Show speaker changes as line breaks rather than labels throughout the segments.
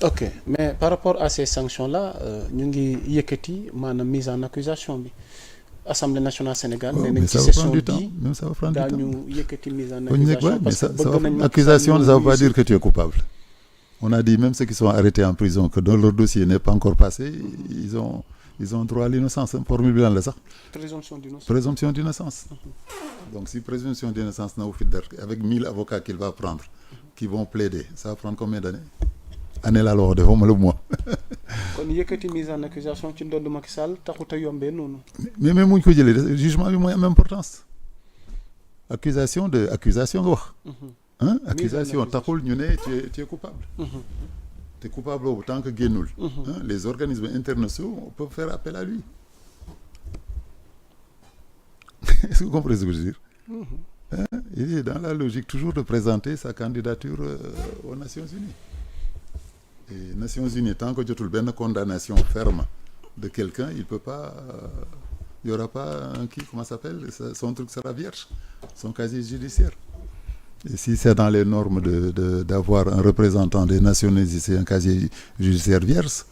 ok mais par rapport à ces sanctions là ñu ngi yëkkati maanaam mise en accusation bi Assemblée nationale Sénégal nee nañ
Mais
ci
ça va prendre
session
du temps,
bi
même ça va prendre du temps.
daañu yëkkati mise en
Ouais,
accusation
mais
parce que
ça
bëgg
va,
nañ Macky Sall
accusation,
ñëw
ça ne veut
wuyu
pas
si
dire que tu es coupable. On a dit même ceux qui sont arrêtés en prison, que dans leur dossier n'est pas encore passé, ils ont droit à l'innocence. Formule bi lan la sax
présomption d'innocence.
présomption d'innocence. Donc si présomption d'innocence na fi dar avec 1000 avocats qu'il va prendre, qui vont plaider, ça va prendre combien d'années? Année la wax defuma le mois.
kon yëkkati mise en accusation ci ndodd Macky Sall taxut a yombee noonu.
mais même muñ ko jëlee jugement bi mooy am importance. accusation nga wax. Accusation taxul ñu ne tu es coupable. Te coupable boobu tant que génnul. Les organismes internationaux peuvent faire appel à lui. Est-ce que vous comprenez ce que je veux dire? Il est dans la logique toujours de présenter sa candidature aux Nations Unies. Et Nations Unies, tant que jotul benn condamnation ferme de quelqu'un, il peut pas. Il y aura pas comment ça s'appelle? Son truc sera vierge, son casier judiciaire. Et si c'est dans les normes d'avoir un représentant des Nations Unies, c'est un casier judiciaire vierge,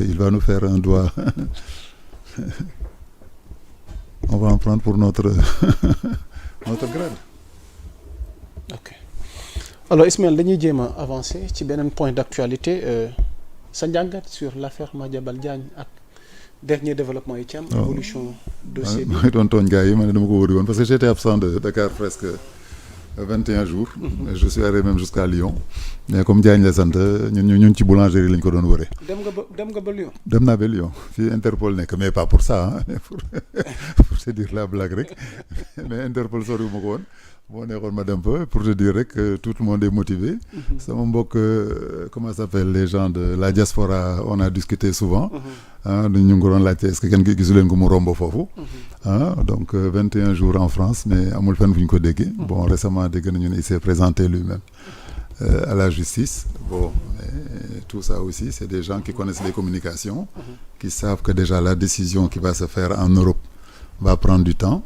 il va nous faire un doigt. On va en prendre pour notre grade.
ok alors Ismaël dañuy jéem a avancer ci beneen point d'actualité sa njàngat sur l'affaire Madiambal Diagne ak dernier développement yi ci am. évolution dossier bi.
maa ngi doon tooñ gars yi ma ne dama ko wëri woon parce que j'étais absent de Dakar presque 21 jours. Je suis allé même jusqu'à Lyon. mais comme Diagne la sant ñun ci boulangerie lañ ko doon wëree.
dem nga ba Lyon.
dem naa ba Lyon fii Interpol nekk mais pas pour ça mais pour te dire la blague rek mais Interpol soriwuma ko woon boo neexoon ma dem fa pour te dire rek tout le monde est motivé. sama mbokk comment ça s'appelle les gens de la diaspora on a discuté souvent. ñu ngi ko doon laajte est-ce que kenn gisu leen ko mu romb foofu. donc 21 jours en France mais amul fenn fu ñu ko déggee. bon récemment dégg nañu ne il s'est présenté lui-même à la justice. Bon mais tout ça aussi c'est des gens qui connaissent les communications. Qui savent que déjà la décision qui va se faire en Europe va prendre du temps.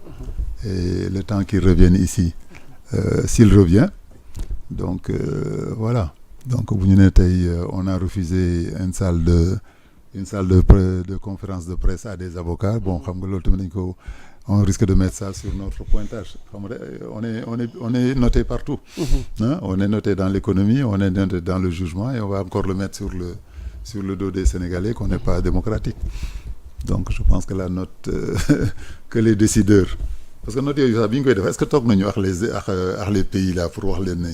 Et le temps qu'il revienne ici s'il revient donc voilà donc bu ñu ne tey on a refusé une salle de conférence de presse à des avocats bon xam nga loolu tamit dañ ko on risque de mettre ça sur notre pointage xam nga on est noté partout. On est noté dans l'économie on est noté dans le jugement et on va encore le mettre sur le dos des Sénégalais qu'on n'est pas démocratique donc je pense que la note que les décideurs parce que note yooyu sax bi ñu koy def est-ce que toog nañu ak les pays là pour wax leen ne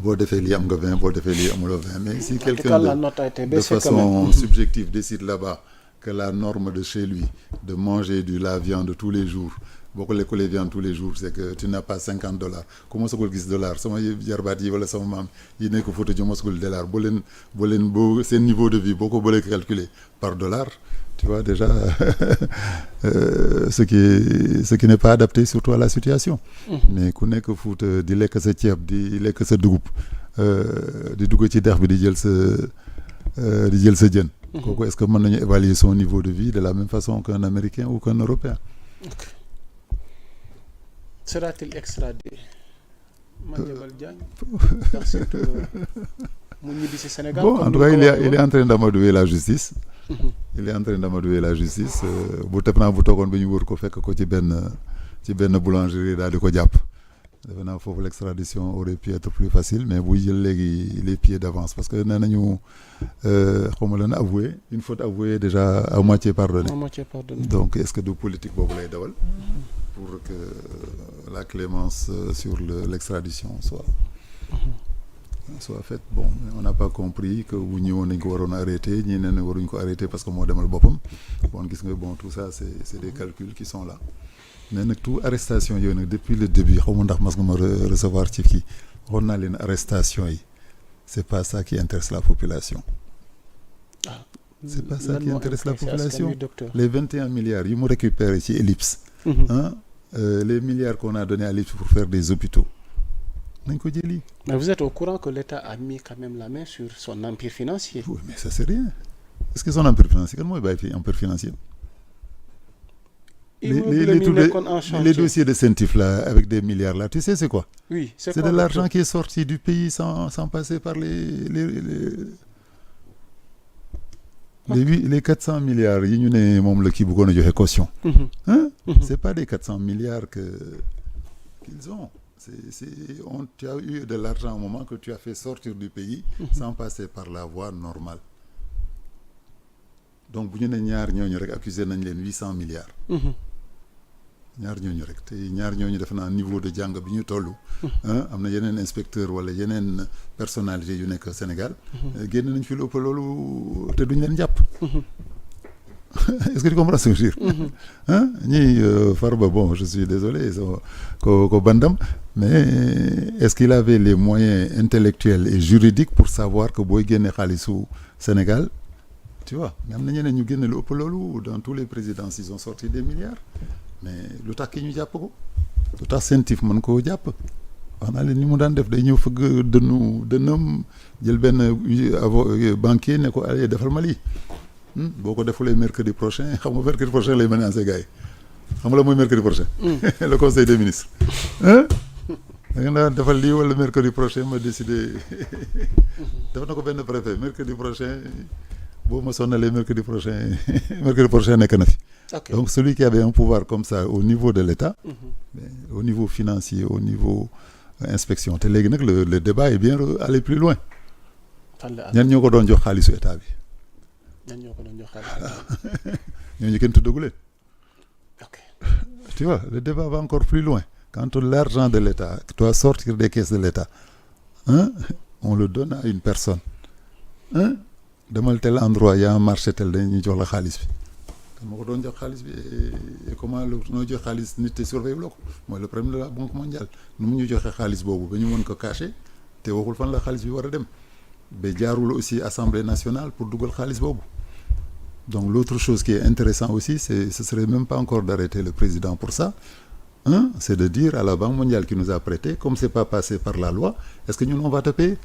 boo defee lii am nga 20 boo defee lii amuloo 20 mais si quelqu'un de façon subjective décide là-bas que la norme de chez lui de manger de la viande tous les jours boo ko lekkulee viande tous les jours c'est que tu n'as pas $50 ku mosagul gis dollar sama jarbaat yi wala sama maam yi nekk Fouta ju mosagul dollar boo seen niveau de vie boo ko bëlee calculer par dollar tu vois déjà ce qui n'est pas adapté surtout à la situation. Mais ku nekk Fouta di lekk sa ceeb di lekk sa dugub di dugg ci dex bi di jël sa jën. kooku est-ce que mën nañu évaluer son niveau de vie de la même façon qu'un Américain ou qu'un Européen.
Okay. Sera-t-il extradé Madiambal Diagne mu ñibbi si Sénégal.
Bon en tout cas il est en train d'amadouer la justice. Il est en train d'amadouer la justice bu teg naa bu toogoon ba ñu wër ko fekk ko ci benn boulangerie daal di ko jàpp defe naa foofu l'extradition aurait pu être plus facile mais buy jël léegi les pieds d'avance parce que nee nañu xaw ma leen avoué une faute avouée déjà à moitié pardonnée. Donc est-ce que du politique boobu lay dawal pour que la clémence sur l'extradition soit faite bon on n'a pas compris que bu ñëwoon nañ ko waroon arrêter ñii ne waruñ ko arrêter parce que moo demal boppam bon gis nga bon tout ça c'est des calculs qui sont là mais nag tout arrestation yooyu nag depuis le début xaw ma ndax mas nga ma recevoir ci kii waxoon naa leen arrestation yi c'est pas ça qui intéresse la population. C'est pas ça qui intéresse la population. Les 21 milliards yi mu récupéré ci Ellipse. Les milliards qu'on a donné à Ellipse pour faire des hôpitaux. nañ ko jëli.
Mais vous êtes au courant que l'État a mis quand même la main sur son empire financier.
Oui, mais ça c'est rien. Est-ce que son empire financier kan mooy bàyyi fii empire financier. les dossiers de CENTIF là avec des milliards là, tu sais c'est quoi?
Oui,
c'est de l'argent qui est sorti du pays sans passer par les 400 milliards yi ñu ne moom la kii bëggoon a joxe caution. Hein? C'est pas des 400 milliards qu'ils ont. Tu as eu de l'argent au moment que tu as fait sortir du pays sans passer par la voie normale. Donc bu ñu ne ñaar ñooñu rek accusé nañ leen 800 milliards. ñaar ñooñu rek te ñaar ñooñu def naa niveau de jàng bi ñu toll. am na yeneen inspecteur wala yeneen personnalité yu nekk Sénégal. génn nañ fi lu ëpp loolu te duñ leen jàpp. Est-ce que tu comprends ce que je veux dire? ñii Farba, bon, je suis désolé ko bandam, mais est-ce qu'il avait les moyens intellectuels et juridiques pour savoir que booy génne xaalisu Sénégal, tu vois, am na ñeneen ñu génne lu ëpp loolu dans tous les présidents ils ont sorti des milliards, mais lu tax ki ñu jàpp ko, lu tax CENTIF mën koo jàpp. wax naa leen ni mu daan def day ñëw fëgg dënnam jël benn banquier ne ko allez defal ma lii. boo ko defulee mercredi prochain xam nga mercredi prochain lay menacé gars yi xam nga la mooy mercredi prochain. le conseil des ministres. da nga naan defal lii wala mercredi prochain ma décidé def na ko benn préfet mercredi prochain boo ma sonnalee mercredi prochain nekk na fi. Okay. Donc celui qui avait un pouvoir comme ça au niveau de l'État, au niveau financier, au niveau inspection, te léegi nag le débat est bien allé plus loin. ñan ñoo ko doon jox xaalisu état bi. ñooñu kenn tuddagu leen. Tu vois, le débat va encore plus loin. Quand l'argent de l'État doit sortir des caisses de l'État, on le donne à une personne. Demal tel endroit, il y a un marché tel, dañuy jox la xaalis bi. kan moo ko doon jox xaalis bi et comment noo jox xaalis nit te surveille loo ko mooy le problème de la banque mondiale nu mu ñu joxe xaalis boobu ba ñu mën ko cacher te waxul fan la xaalis bi war a dem ba jaarul aussi assemblée nationale pour dugal xaalis boobu. Donc l'autre chose qui est intéressant aussi ce serait même pas encore d'arrêter le président pour ça, c'est de dire à la Banque mondiale qui nous a prêté, comme c'est pas passé par la loi, est-ce que ñun on va te payer?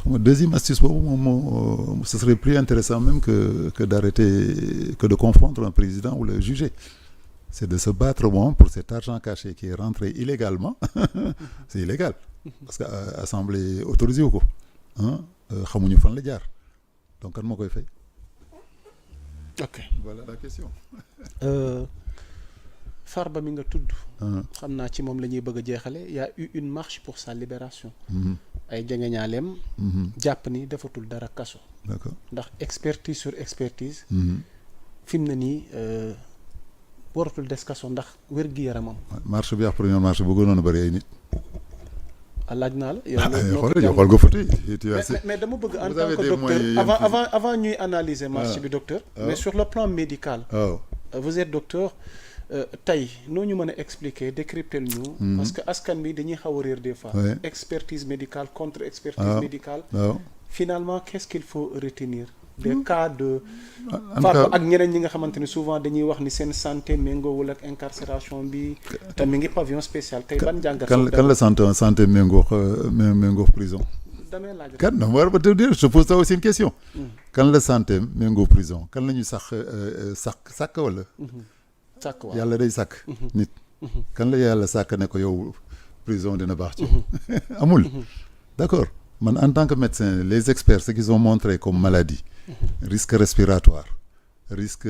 Deuxième astuce boobu moom ce serait plus intéressant même que d'arrêter, que de confondre un président ou le juger. C'est de se battre pour cet argent caché qui est rentré illégalement. C'est illégal parce que assemblée autorisé wu ko xamuñu fan la jaar donc kan moo koy fay.
Ok,
voilà la question.
Farba mi nga tudd. xam naa ci moom la ñuy bëgg a jeexale. Il y a eu une marche pour sa libération. ay jegeñaaleem. jàpp ni defatul dara kaso.
D'accord.
ndax expertise sur expertise. fi mu ne nii waratul des kaso ndax wér-gi-yaramam.
marche bi ak première marche bu gënoon a bëri ay nit.
laaj naa la
yow xool nga photo yi.
mais dama bëgg en tant que docteur avant ñuy analyser marche bi docteur. mais sur le plan médical. vous êtes docteur. tey noo ñu mën a expliquer décrypter ñu. parce que askan bi dañuy xaw a réer des fois. expertise médicale contre expertise médicale. Finalement qu'est-ce qu'il faut retenir. des cas de. Farba ak ñeneen ñi nga xamante ne souvent dañuy wax ni seen santé méngoowul ak incarcération bi. te mi ngi pavillon spécial tey ban jàngat.
kan la santé méngoo prison.
damay laaj
kan na war ba te dire je pose ça aussi une question. kan la santé méngoo prison kan la ñu sàkk wala. yàlla day sàkk nit kan la yàlla sàkk ne ko yow prison dina baax ci amul d'accord man en tant que médecin les experts ce qu'ils ont montré comme maladie risque respiratoire risque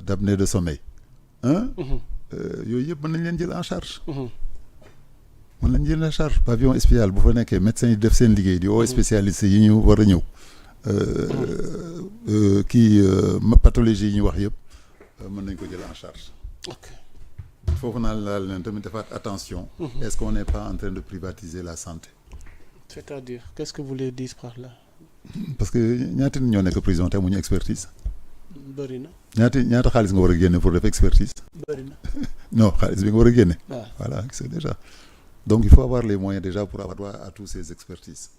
d'apnée de sommeil yooyu yëpp mën nañ leen jël en charge pavillon spécial bu fa nekkee médecins yi def seen liggéey di oo spécialiste yi ñu war a ñëw pathologie yi ñu wax yëpp mën nañ ko jël en charge. Ok. foofu naa la leen tamit defaat attention. Est-ce qu'on n'est pas en train de privatiser la santé?
C'est-à-dire qu'est-ce que vous voulez dire par là?
Parce que ñaata nit ñoo nekk prison te amuñu expertise.
bëri na.
ñaata xaalis nga war a génne pour def expertise.
bëri na.
non xaalis bi nga war a génne.
waaw
voilà c'est déjà. Donc il faut avoir les moyens déjà pour avoir droit à toutes ces expertises.